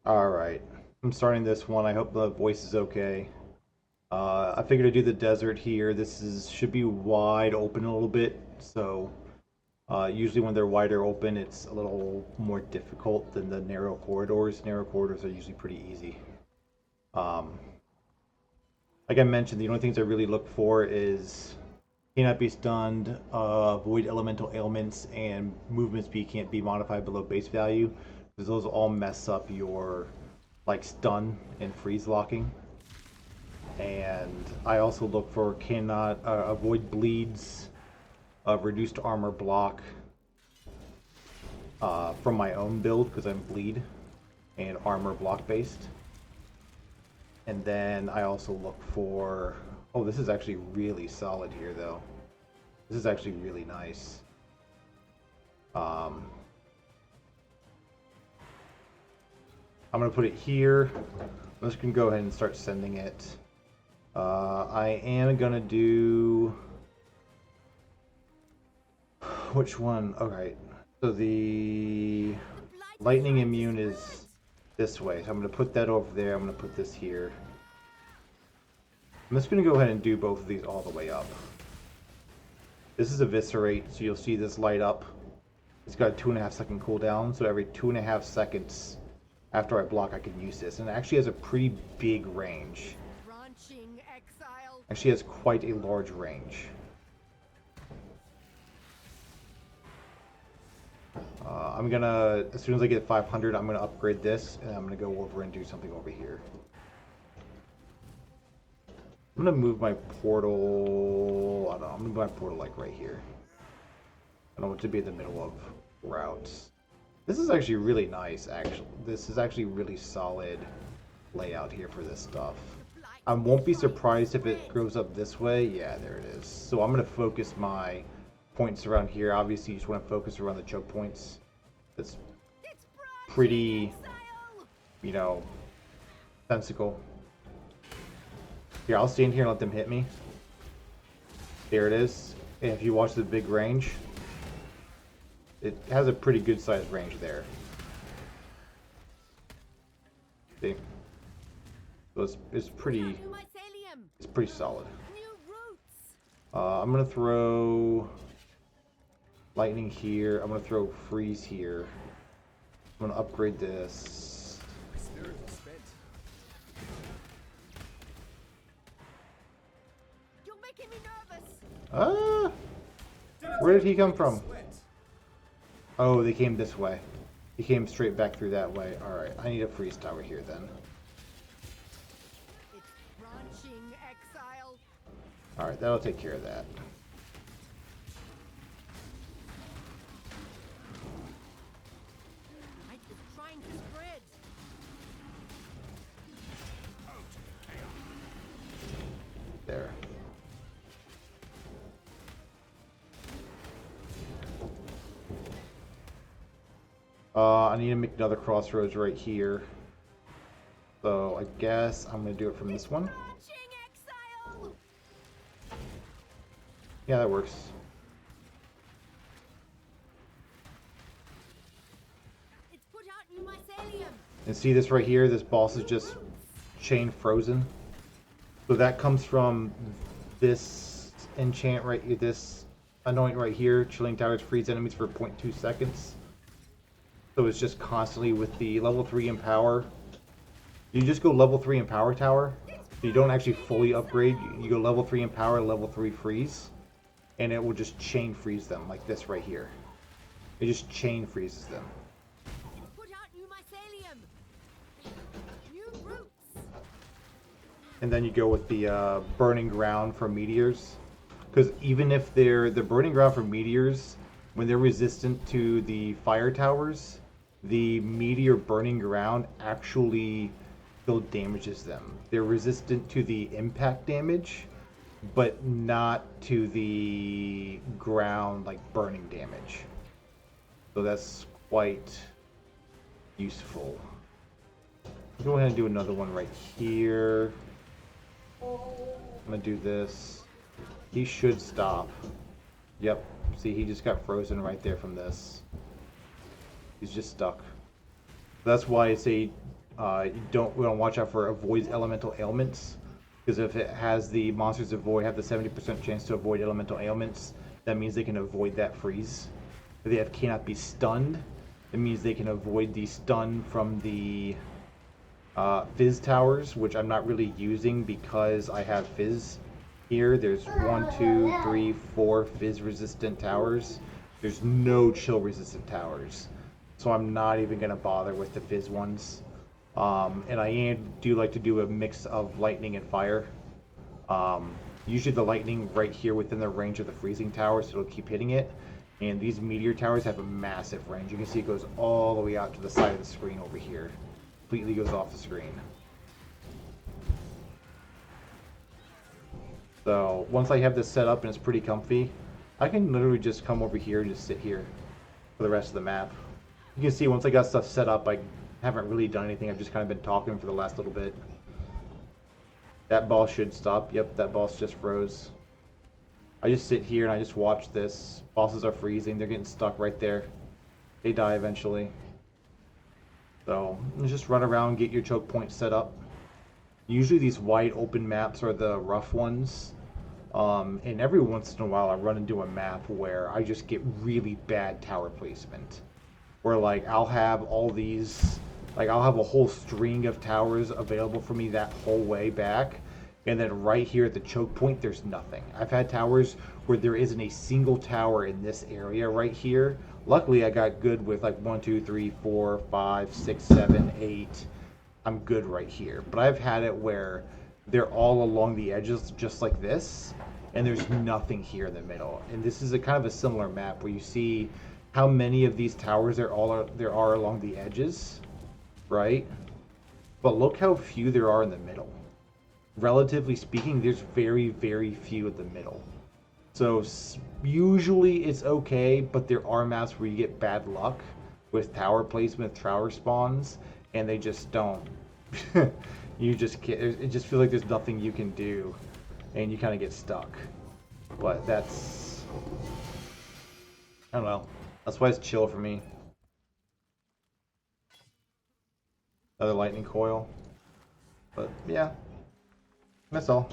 Alright, I'm starting this one. I hope the voice is okay. I figured I'd do the desert here. Should be wide open a little bit, so usually when they're wider open, it's a little more difficult than the narrow corridors. Narrow corridors are usually pretty easy. Um, like I mentioned, the only things I really look for is cannot be stunned, void elemental ailments, and movement speed can't be modified below base value, because those all mess up your like stun and freeze locking. And I also look for cannot avoid bleeds, reduced armor block from my own build because I'm bleed and armor block based. And then I also look for, oh, this is actually really solid here though. This is actually really nice. I'm gonna put it here. I'm just gonna go ahead and start sending it. I am gonna do which one? Okay, so the lightning immune is this way. So I'm gonna put that over there. I'm gonna put this here. I'm just gonna go ahead and do both of these all the way up. This is eviscerate, so you'll see this light up. It's got a 2.5-second cooldown, so every 2.5 seconds after I block, I can use this, and it actually has a pretty big range. Actually has quite a large range. I'm gonna, as soon as I get 500, I'm gonna upgrade this, and I'm gonna go over and do something over here. I'm gonna move my portal. I don't know. I'm gonna move my portal like right here. I don't want it to be in the middle of routes. This is actually really nice. Actually, this is actually really solid layout here for this stuff. I won't be surprised if it goes up this way. Yeah, there it is. So I'm gonna focus my points around here. Obviously, you just want to focus around the choke points. That's pretty, you know, sensical. Here, I'll stand here and let them hit me. There it is. And if you watch the big range, it has a pretty good sized range there. See? So it's pretty solid. I'm gonna throw lightning here. I'm gonna throw freeze here. I'm gonna upgrade this. Where did he come from? Oh, they came this way. He came straight back through that way. Alright, I need a freeze tower here then. Alright, that'll take care of that. There. I need to make another crossroads right here. So I guess I'm going to do it from this one. Yeah, that works. And see this right here? This boss is just chain frozen. So that comes from this enchant right here, this anoint right here. Chilling towers freeze enemies for 0.2 seconds. So it's just constantly with the level 3 Empower. You just go level 3 Empower Tower. So you don't actually fully upgrade. You go level 3 Empower, level 3 Freeze. And it will just chain freeze them like this right here. It just chain freezes them. And then you go with the burning ground for meteors. Because even if they're the burning ground for meteors, when they're resistant to the fire towers, the meteor burning ground actually still damages them. They're resistant to the impact damage, but not to the ground like burning damage. So that's quite useful. I'll go ahead and do another one right here. I'm gonna do this. He should stop. Yep. See, he just got frozen right there from this. He's just stuck. That's why it's a We don't watch out for avoid elemental ailments, because if it has the monsters avoid have the 70% chance to avoid elemental ailments, that means they can avoid that freeze. If they have cannot be stunned, it means they can avoid the stun from the fizz towers, which I'm not really using because I have fizz here. There's 1, 2, 3, 4 fizz resistant towers. There's no chill resistant towers, so I'm not even gonna bother with the fizz ones. And I do like to do a mix of lightning and fire. Usually the lightning right here within the range of the freezing tower, so it'll keep hitting it. And these meteor towers have a massive range. You can see it goes all the way out to the side of the screen over here. Completely goes off the screen. So once I have this set up and it's pretty comfy, I can literally just come over here and just sit here for the rest of the map. You can see once I got stuff set up, I haven't really done anything. I've just kind of been talking for the last little bit. That ball should stop. Yep, that boss just froze. I just sit here and I just watch this. Bosses are freezing. They're getting stuck right there. They die eventually. So just run around, get your choke point set up. Usually these wide open maps are the rough ones. And every once in a while I run into a map where I just get really bad tower placement. Where like I'll have all these, like I'll have a whole string of towers available for me that whole way back. And then right here at the choke point, there's nothing. I've had towers where there isn't a single tower in this area right here. Luckily, I got good with like 1, 2, 3, 4, 5, 6, 7, 8. I'm good right here. But I've had it where they're all along the edges just like this. And there's nothing here in the middle. And this is a kind of a similar map where you see how many of these towers there are along the edges, right? But look how few there are in the middle. Relatively speaking, there's very, very few in the middle. So usually it's okay, but there are maps where you get bad luck with tower placement, tower spawns, and they just don't. You just can't. It just feels like there's nothing you can do, and you kind of get stuck. But that's, I don't know. That's why it's chill for me. Another lightning coil. But yeah, that's all.